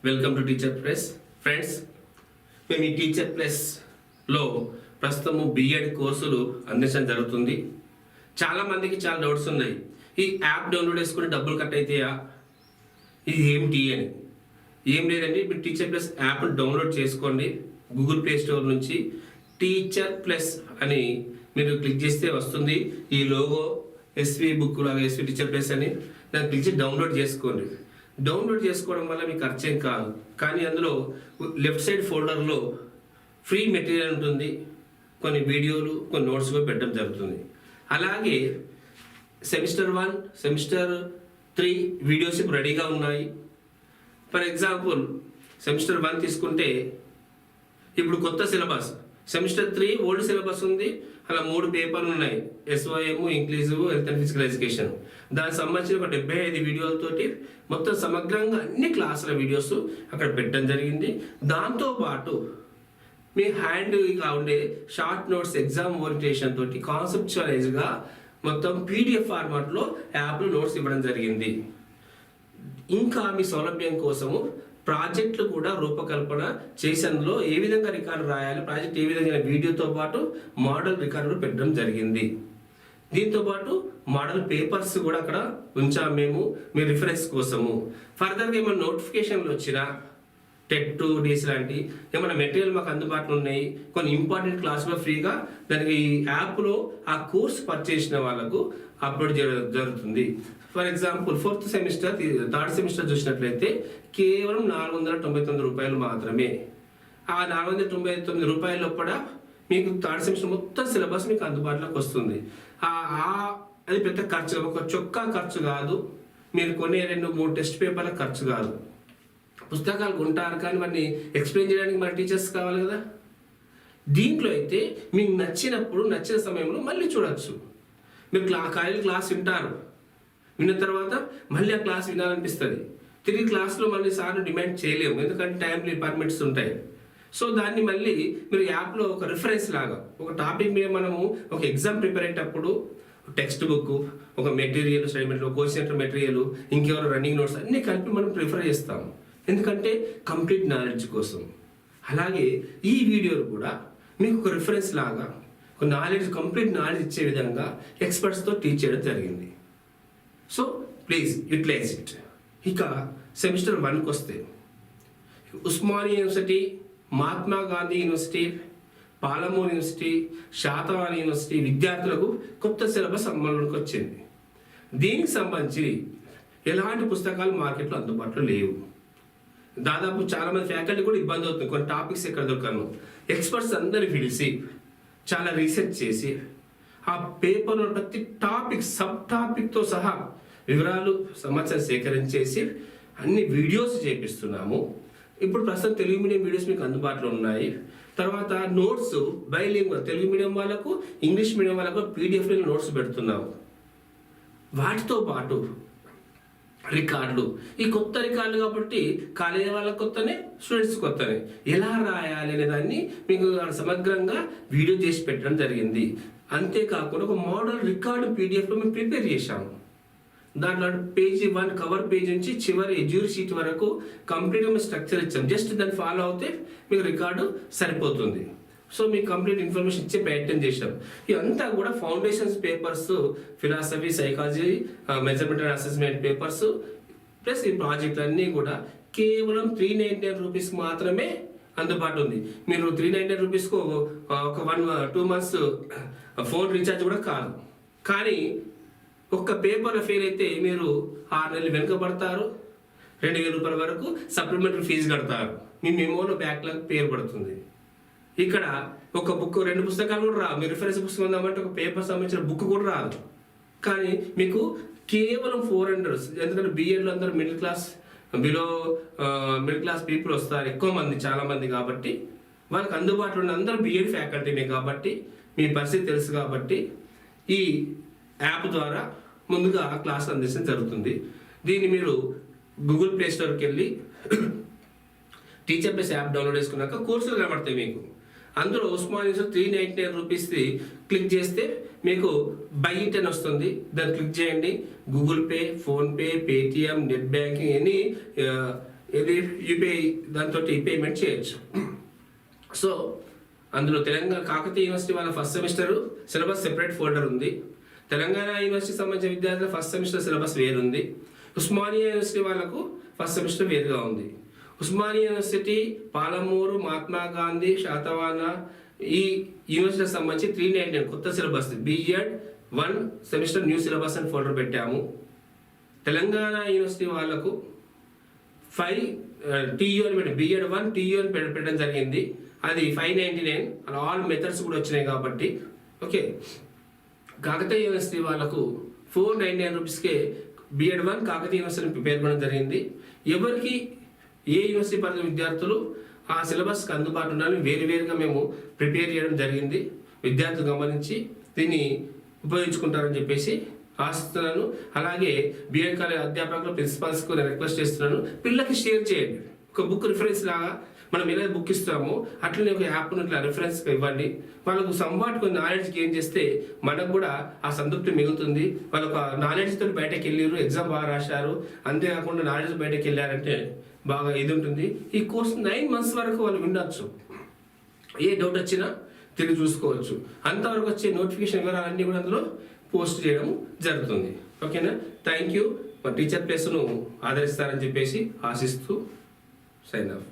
Welcome to teacher plus. Friends, మేము ఈ teacher ప్లస్లో ప్రస్తుతము బిఎడ్ కోర్సులు అందించడం జరుగుతుంది. చాలామందికి చాలా డౌట్స్ ఉన్నాయి. ఈ యాప్ డౌన్లోడ్ చేసుకుని డబ్బులు కట్ అవుతాయా, ఇది ఏమిటి అని. ఏం లేదండి, మీరు టీచర్ ప్లస్ యాప్ డౌన్లోడ్ చేసుకోండి. గూగుల్ ప్లే స్టోర్ నుంచి టీచర్ ప్లస్ అని మీరు క్లిక్ చేస్తే వస్తుంది. ఈ లోగో ఎస్వి బుక్ లాగా ఎస్వి టీచర్ ప్లస్ అని దాన్ని క్లిక్ చేసి డౌన్లోడ్ చేసుకోండి. డౌన్లోడ్ చేసుకోవడం వల్ల మీకు ఖర్చేం కాదు, కానీ అందులో లెఫ్ట్ సైడ్ ఫోల్డర్లో ఫ్రీ మెటీరియల్ ఉంటుంది, కొన్ని వీడియోలు, కొన్ని నోట్స్ కూడా పెట్టడం జరుగుతుంది. అలాగే సెమిస్టర్ 1, సెమిస్టర్ 3 వీడియోస్ ఇప్పుడు రెడీగా ఉన్నాయి. ఫర్ ఎగ్జాంపుల్ సెమిస్టర్ 1 తీసుకుంటే ఇప్పుడు కొత్త సిలబస్, సెమిస్టర్ 3 ఓల్డ్ సిలబస్ ఉంది. అలా 3 పేపర్లు ఉన్నాయి, SOM, English, health and physical education. దానికి సంబంధించిన ఒక 75 వీడియోలతోటి మొత్తం సమగ్రంగా అన్ని క్లాసుల వీడియోస్ అక్కడ పెట్టడం జరిగింది. దాంతోపాటు మీ హ్యాండ్గా ఉండే షార్ట్ నోట్స్, ఎగ్జామ్ ఓరియంటేషన్ తోటి కాన్సెప్చువలైజ్గా మొత్తం PDF ఫార్మాట్లో యాప్లో నోట్స్ ఇవ్వడం జరిగింది. ఇంకా మీ సౌలభ్యం కోసము ప్రాజెక్టులు కూడా రూపకల్పన చేసేందులో ఏ విధంగా రికార్డు రాయాలి, ప్రాజెక్ట్ ఏ విధంగా వీడియోతో పాటు మోడల్ రికార్డు పెట్టడం జరిగింది. దీంతో పాటు మోడల్ పేపర్స్ కూడా అక్కడ ఉంచాము మేము మీ రిఫరెన్స్ కోసము. ఫర్దర్గా ఏమైనా నోటిఫికేషన్లు వచ్చినా టెట్, డీస్ లాంటి ఏమైనా మెటీరియల్ మాకు అందుబాటులో ఉన్నాయి. కొన్ని ఇంపార్టెంట్ క్లాసులో ఫ్రీగా దానికి ఈ యాప్లో ఆ కోర్స్ పర్చేస్ చేసిన వాళ్ళకు అప్లోడ్ చేయడం జరుగుతుంది. For example 4th semester, 3rd semester చూసినట్లయితే కేవలం 499 రూపాయలు మాత్రమే. ఆ 499 రూపాయల లోపల మీకు 3rd సెమిస్టర్ మొత్తం సిలబస్ మీకు అందుబాటులోకి వస్తుంది. అది పెద్ద ఖర్చు, ఒక చొక్కా ఖర్చు కాదు, మీరు కొనే 2-3 టెస్ట్ పేపర్ల ఖర్చు కాదు. పుస్తకాలు కొంటారు, కానీ వాటిని ఎక్స్ప్లెయిన్ చేయడానికి మన టీచర్స్ కావాలి కదా. దీంట్లో అయితే మీకు నచ్చినప్పుడు నచ్చిన సమయంలో మళ్ళీ చూడొచ్చు. మీరు క్లాస్ వింటారు, విన్న తర్వాత మళ్ళీ ఆ క్లాస్ వినాలనిపిస్తుంది. తిరిగి క్లాస్లో మళ్ళీ సార్లు డిమాండ్ చేయలేము, ఎందుకంటే టైం రిక్వైర్మెంట్స్ ఉంటాయి. సో దాన్ని మళ్ళీ మీరు యాప్లో ఒక రిఫరెన్స్ లాగా ఒక టాపిక్ మీద మనము ఒక ఎగ్జామ్ ప్రిపేర్ అయ్యేటప్పుడు టెక్స్ట్ బుక్, ఒక material, study material, course centre material, ఇంకెవరో రన్నింగ్ నోట్స్ అన్నీ కలిపి మనం ప్రిఫర్ చేస్తాము, ఎందుకంటే కంప్లీట్ నాలెడ్జ్ కోసం. అలాగే ఈ వీడియోలు కూడా మీకు ఒక రిఫరెన్స్ లాగా ఒక నాలెడ్జ్, కంప్లీట్ నాలెడ్జ్ ఇచ్చే విధంగా ఎక్స్పర్ట్స్తో టీచ్ చేయడం జరిగింది. So please utilise it. ఇక సెమిస్టర్ 1కి వస్తే Osmania university, Mahatma Gandhi university, Palamuru university, Satavahana university విద్యార్థులకు కొత్త సిలబస్ అమలులోకి వచ్చింది. దీనికి సంబంధించి ఎలాంటి పుస్తకాలు మార్కెట్లో అందుబాటులో లేవు. దాదాపు చాలామంది ఫ్యాకల్టీ కూడా ఇబ్బంది అవుతుంది, కొన్ని టాపిక్స్ ఎక్కడ దొరకను. ఎక్స్పర్ట్స్ అందరిని పిలిచి చాలా రీసెర్చ్ చేసి ఆ పేపర్లో ప్రతి టాపిక్, సబ్ టాపిక్తో సహా వివరాలు, సమాచారం సేకరించేసి అన్ని వీడియోస్ చేపిస్తున్నాము. ఇప్పుడు ప్రస్తుతం తెలుగు మీడియం వీడియోస్ మీకు అందుబాటులో ఉన్నాయి. తర్వాత నోట్స్ బైలింగ్వల్, తెలుగు మీడియం వాళ్ళకు, ఇంగ్లీష్ మీడియం వాళ్ళకు PDF నోట్స్ పెడుతున్నాము. వాటితో పాటు రికార్డులు, ఈ కొత్త రికార్డులు కాబట్టి కాలేజీ వాళ్ళకి కొత్తనే, స్టూడెంట్స్ కొత్తనే, ఎలా రాయాలి అనే దాన్ని మీకు సమగ్రంగా వీడియో చేసి పెట్టడం జరిగింది. అంతేకాకుండా ఒక మోడల్ రికార్డు PDFలో మేము ప్రిపేర్ చేశాము. దాంట్లో పేజీ 1 కవర్ పేజ్ నుంచి చివరి ఎడ్యూర్ షీట్ వరకు కంప్లీట్గా మేము స్ట్రక్చర్ ఇచ్చాం. జస్ట్ దాన్ని ఫాలో అవుతే మీకు రికార్డు సరిపోతుంది. సో మీకు కంప్లీట్ ఇన్ఫర్మేషన్ ఇచ్చే ప్రయత్నం చేశాం. ఇదంతా కూడా foundations papers, philosophy, psychology, measurement and assessment papers plus ఈ ప్రాజెక్ట్ అన్నీ కూడా కేవలం 399 రూపీస్ మాత్రమే అందుబాటు ఉంది. మీరు 399 రూపీస్కు ఒక 1-2 మంత్స్ ఫోన్ రీఛార్జ్ కూడా కాదు. కానీ ఒక్క పేపర్ ఫెయిల్ అయితే మీరు 6 నెలలు వెనుకబడతారు, 2000 రూపాయల వరకు సప్లిమెంటరీ ఫీజు కడతారు, మీ మెమోలో బ్యాక్లాగ్ పేరు పడుతుంది. ఇక్కడ ఒక బుక్, 2 పుస్తకాలు కూడా రావు. మీరు రిఫరెన్స్ పుస్తకం ఉందామంటే ఒక పేపర్ సంబంధించిన బుక్ కూడా రాదు. కానీ మీకు కేవలం 400, ఎందుకంటే బిఎడ్లో అందరూ middle class, below middle class people వస్తారు ఎక్కువ మంది, చాలా మంది. కాబట్టి వాళ్ళకి అందుబాటులో ఉన్న అందరూ బిఎడ్ ఫ్యాకల్టీనే కాబట్టి మీ పరిస్థితి తెలుసు. కాబట్టి ఈ యాప్ ద్వారా ముందుగా క్లాస్ అందించడం జరుగుతుంది. దీన్ని మీరు గూగుల్ ప్లే స్టోర్కి వెళ్ళి టీచర్ ప్లస్ యాప్ డౌన్లోడ్ చేసుకున్నాక కోర్సులు కనబడతాయి మీకు. అందులో ఉస్మానియా 399 రూపీస్ది క్లిక్ చేస్తే మీకు బై ఇట్ అని వస్తుంది. దాన్ని క్లిక్ చేయండి. Google Pay, PhonePe, Paytm, net banking, any ఇది యూపీఐ దాంతో పేమెంట్ చేయొచ్చు. సో అందులో తెలంగాణ కాకతీయ యూనివర్సిటీ వాళ్ళ first semester syllabus separate folder ఉంది. తెలంగాణ యూనివర్సిటీకి సంబంధించిన విద్యార్థుల ఫస్ట్ సెమిస్టర్ సిలబస్ వేరుంది. ఉస్మానియా యూనివర్సిటీ వాళ్ళకు ఫస్ట్ సెమిస్టర్ వేరుగా ఉంది. ఉస్మానియా యూనివర్సిటీ, పాలమూరు, మహాత్మా గాంధీ, శాతవాహన ఈ యూనివర్సిటీకి సంబంధించి 399 కొత్త syllabus BEd 1 semester new syllabus అని ఫోల్డర్ పెట్టాము. తెలంగాణ యూనివర్సిటీ వాళ్ళకు 5 TU అని పెట్టి బిఎడ్ 1 TU అని పెట్టడం జరిగింది. అది 599. అలా ఆల్ మెథడ్స్ కూడా వచ్చినాయి కాబట్టి ఓకే. కాకతీయ యూనివర్సిటీ వాళ్ళకు 499 రూపీస్కే బిఎడ్ 1 కాకతీయ యూనివర్సిటీ పేర్కొనడం జరిగింది. ఎవరికి ఏ యూనివర్సిటీ పరిధిలో విద్యార్థులు ఆ సిలబస్కి అందుబాటులో ఉండాలని వేరువేరుగా మేము ప్రిపేర్ చేయడం జరిగింది. విద్యార్థులు గమనించి దీన్ని ఉపయోగించుకుంటారని చెప్పేసి ఆశిస్తున్నాను. అలాగే బిఎడ్ కాలేజ్ అధ్యాపకులు, ప్రిన్సిపాల్స్కు నేను రిక్వెస్ట్ చేస్తున్నాను, పిల్లలకి షేర్ చేయండి. ఒక బుక్ రిఫరెన్స్ లాగా మనం ఎలా బుక్ ఇస్తామో అట్లనే ఒక యాప్ను ఇట్లా రిఫరెన్స్ ఇవ్వండి. వాళ్ళకు సంవాట్ కొన్ని నాలెడ్జ్ గెయిన్ చేస్తే మనకు కూడా ఆ సంతృప్తి మిగులుతుంది. వాళ్ళకు నాలెడ్జ్తో బయటకు వెళ్ళారు, ఎగ్జామ్ బాగా రాశారు, అంతేకాకుండా నాలెడ్జ్ బయటకు వెళ్ళారంటే బాగా ఇది ఉంటుంది. ఈ కోర్స్ 9 months వరకు వాళ్ళు వినొచ్చు. ఏ డౌట్ వచ్చినా తిరిగి చూసుకోవచ్చు. అంతవరకు వచ్చే నోటిఫికేషన్ వివరాలన్నీ కూడా అందులో పోస్ట్ చేయడం జరుగుతుంది. ఓకేనా? Thank you. టీచర్ ప్లేస్ను ఆదరిస్తారని చెప్పేసి ఆశిస్తూ సైన్ ఆఫ్.